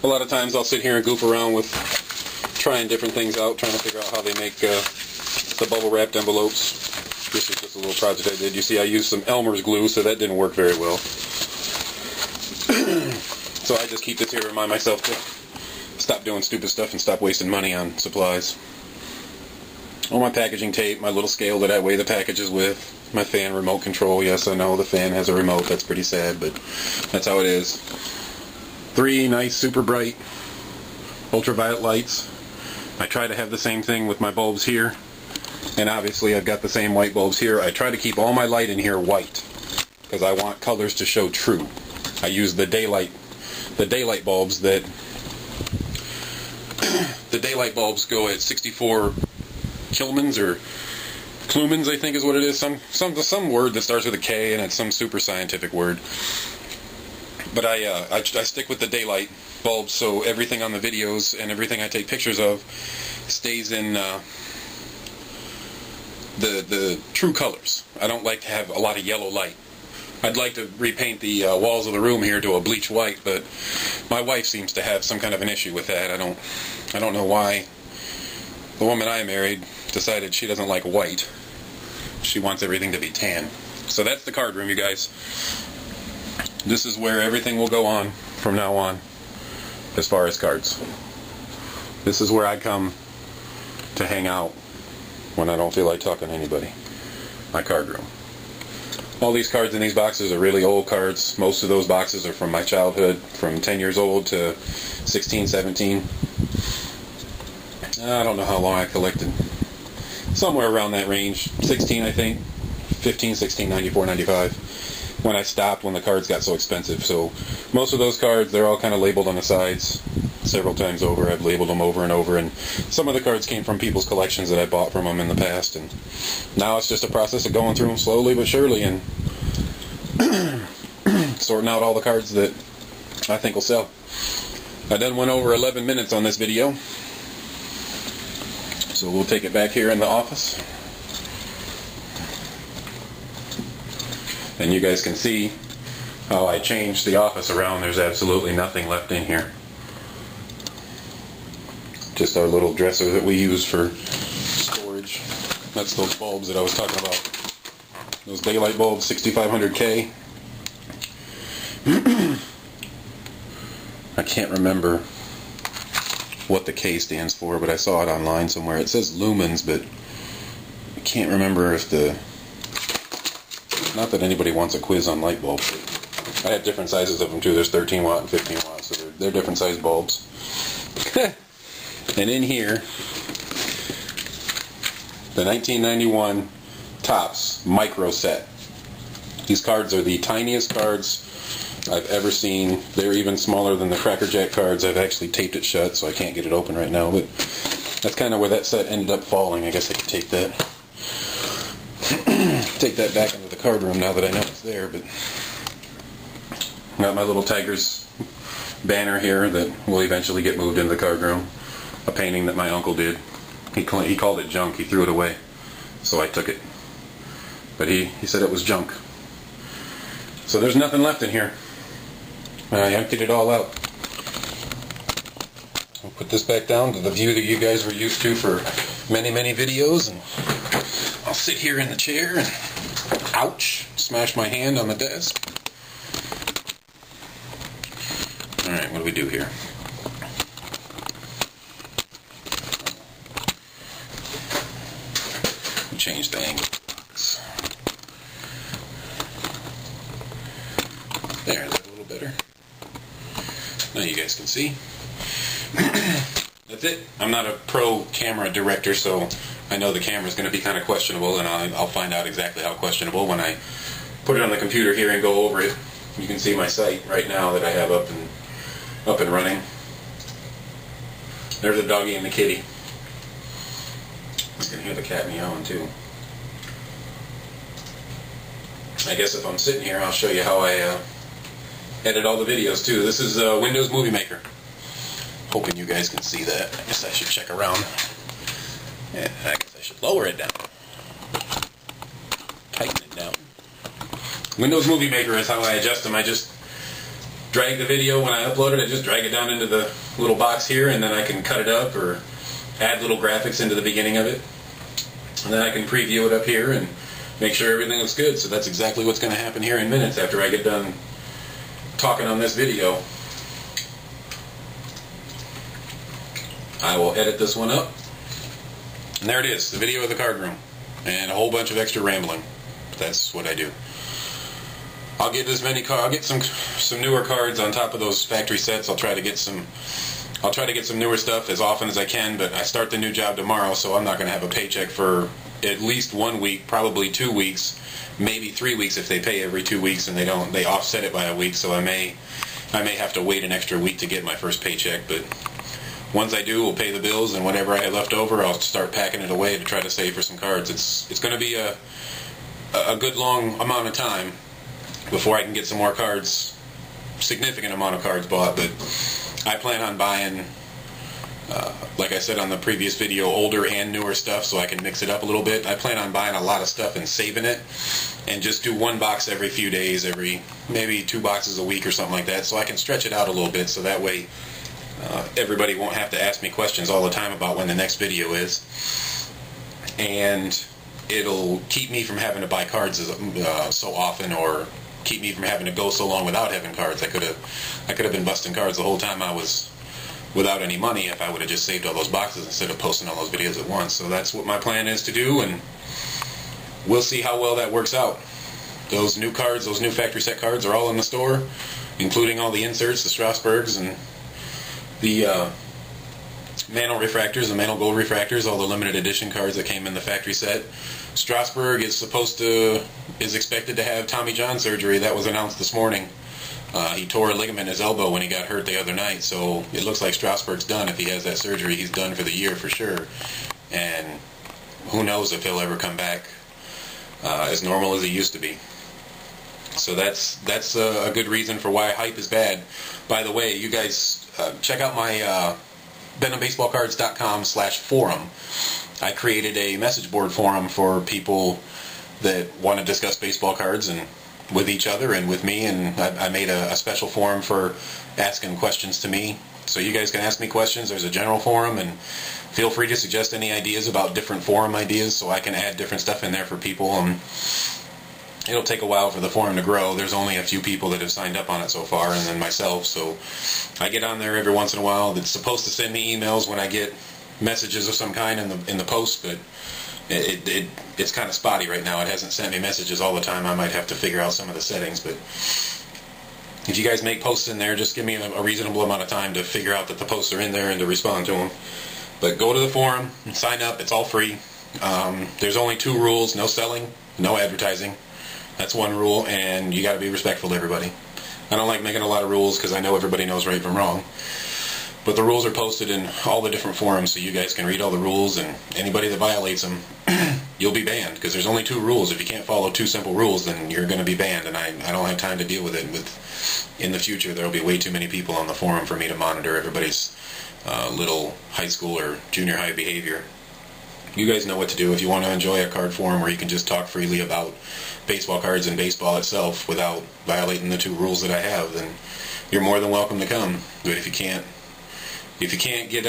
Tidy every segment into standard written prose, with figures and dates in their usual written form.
A lot of times I'll sit here and goof around with trying different things out, trying to figure out how they make the bubble wrapped envelopes. This is just a little project I did. You see I used some Elmer's glue, so that didn't work very well. So I just keep this here to remind myself to stop doing stupid stuff and stop wasting money on supplies. All my packaging tape, my little scale that I weigh the packages with, my fan remote control. Yes, I know the fan has a remote. That's pretty sad, but that's how it is. 3 nice, super bright ultraviolet lights. I try to have the same thing with my bulbs here, and obviously I've got the same white bulbs here. I try to keep all my light in here white because I want colors to show true. I use the daylight bulbs that the daylight bulbs go at 64 Kilmans or Klumans, I think is what it is. Some word that starts with a K, and it's some super scientific word. But I stick with the daylight bulbs, so everything on the videos and everything I take pictures of stays in the true colors. I don't like to have a lot of yellow light. I'd like to repaint the walls of the room here to a bleach white, but my wife seems to have some kind of an issue with that. I don't know why. The woman I married decided she doesn't like white. She wants everything to be tan. So that's the card room, you guys. This is where everything will go on from now on as far as cards. This is where I come to hang out when I don't feel like talking to anybody. My card room. All these cards in these boxes are really old cards. Most of those boxes are from my childhood, from 10 years old to 16, 17. I don't know how long I collected. Somewhere around that range. 16, I think. 15, 16, 94, 95. When I stopped, when the cards got so expensive. So most of those cards, they're all kind of labeled on the sides several times over. I've labeled them over and over. And some of the cards came from people's collections that I bought from them in the past. And now it's just a process of going through them slowly but surely and sorting out all the cards that I think will sell. I done went over 11 minutes on this video. So we'll take it back here in the office. And you guys can see how I changed the office around. There's absolutely nothing left in here. Just our little dresser that we use for storage. That's those bulbs that I was talking about. Those daylight bulbs, 6500K. I can't remember what the K stands for, but I saw it online somewhere. It says lumens, but I can't remember if the... Not that anybody wants a quiz on light bulbs. I have different sizes of them too. There's 13 watt and 15 watt, so they're different size bulbs. And in here, the 1991 Topps Micro Set. These cards are the tiniest cards I've ever seen. They're even smaller than the Cracker Jack cards. I've actually taped it shut, so I can't get it open right now. But that's kind of where that set ended up falling. I guess I could take that. Take that back into the card room now that I know it's there. But got my little Tigers banner here that will eventually get moved into the card room. A painting that my uncle did. He called it junk. He threw it away. So I took it. But he said it was junk. So there's nothing left in here. I emptied it all out. I'll put this back down to the view that you guys were used to for many, many videos. And I'll sit here in the chair and, ouch, smash my hand on the desk. Alright, what do we do here? Change the angle of the box. There, is that a little better? Now you guys can see. That's it. I'm not a pro camera director, so I know the camera's going to be kind of questionable, and I'll find out exactly how questionable when I put it on the computer here and go over it. You can see my site right now that I have up and running. There's a doggy and the kitty. You can hear the cat meowing too. I guess if I'm sitting here, I'll show you how I edit all the videos too. This is Windows Movie Maker. Hoping you guys can see that. I guess I should check around. Yeah, I guess I should lower it down. Tighten it down. Windows Movie Maker is how I adjust them. I just drag the video when I upload it. I just drag it down into the little box here, and then I can cut it up or add little graphics into the beginning of it. And then I can preview it up here and make sure everything looks good. So that's exactly what's going to happen here in minutes after I get done talking on this video. I will edit this one up. And there it is, the video of the card room. And a whole bunch of extra rambling. That's what I do. I'll get as many I'll get some newer cards on top of those factory sets. I'll try to get some newer stuff as often as I can, but I start the new job tomorrow, so I'm not going to have a paycheck for at least 1 week, probably 2 weeks, maybe 3 weeks if they pay every 2 weeks and they offset it by a week, so I may have to wait an extra week to get my first paycheck, but once I do, we'll pay the bills, and whatever I have left over, I'll start packing it away to try to save for some cards. It's going to be a good long amount of time before I can get some more cards, significant amount of cards bought, but I plan on buying, like I said on the previous video, older and newer stuff so I can mix it up a little bit. I plan on buying a lot of stuff and saving it and just do one box every few days, maybe 2 boxes a week or something like that, so I can stretch it out a little bit so that way everybody won't have to ask me questions all the time about when the next video is. And it'll keep me from having to buy cards so often, or keep me from having to go so long without having cards. I could have been busting cards the whole time I was without any money if I would have just saved all those boxes instead of posting all those videos at once. So that's what my plan is to do, and we'll see how well that works out. Those new cards, those new factory set cards are all in the store, including all the inserts, the Strasbourgs, and the Mantle refractors, the Mantle Gold refractors, all the limited edition cards that came in the factory set. Strasbourg is expected to have Tommy John surgery. That was announced this morning. He tore a ligament in his elbow when he got hurt the other night, so it looks like Strasbourg's done. If he has that surgery, he's done for the year for sure. And who knows if he'll ever come back as normal as he used to be. So that's a good reason for why hype is bad. By the way, you guys check out my BenhamBaseballCards.com/forum. I created a message board forum for people that want to discuss baseball cards and with each other and with me, and I made a special forum for asking questions to me. So you guys can ask me questions. There's a general forum, and feel free to suggest any ideas about different forum ideas so I can add different stuff in there for people. It'll take a while for the forum to grow. There's only a few people that have signed up on it so far, and then myself. So I get on there every once in a while. It's supposed to send me emails when I get messages of some kind in the post, but it's kind of spotty right now. It hasn't sent me messages all the time. I might have to figure out some of the settings, but if you guys make posts in there, just give me a reasonable amount of time to figure out that the posts are in there and to respond to them. But go to the forum, sign up. It's all free. There's only 2 rules: no selling, no advertising. That's one rule, and you got to be respectful to everybody. I don't like making a lot of rules because I know everybody knows right from wrong. But the rules are posted in all the different forums, so you guys can read all the rules, and anybody that violates them, you'll be banned, because there's only 2 rules. If you can't follow 2 simple rules, then you're going to be banned, and I don't have time to deal with it. In the future, there will be way too many people on the forum for me to monitor everybody's little high school or junior high behavior. You guys know what to do. If you want to enjoy a card forum where you can just talk freely about baseball cards and baseball itself without violating the 2 rules that I have, then you're more than welcome to come. But if you can't get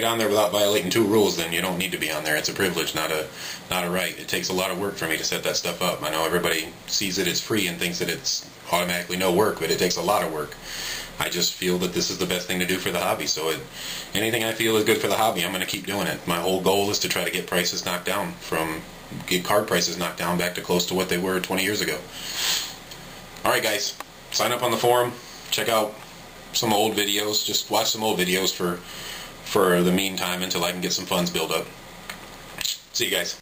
on there without violating 2 rules, then you don't need to be on there. It's a privilege, not a right. It takes a lot of work for me to set that stuff up. I know everybody sees it as free and thinks that it's automatically no work, but it takes a lot of work. I just feel that this is the best thing to do for the hobby. So anything I feel is good for the hobby, I'm going to keep doing it. My whole goal is to try to get prices knocked down, get card prices knocked down back to close to what they were 20 years ago. Alright guys, sign up on the forum, check out some old videos, just watch some old videos for the meantime until I can get some funds built up. See you guys.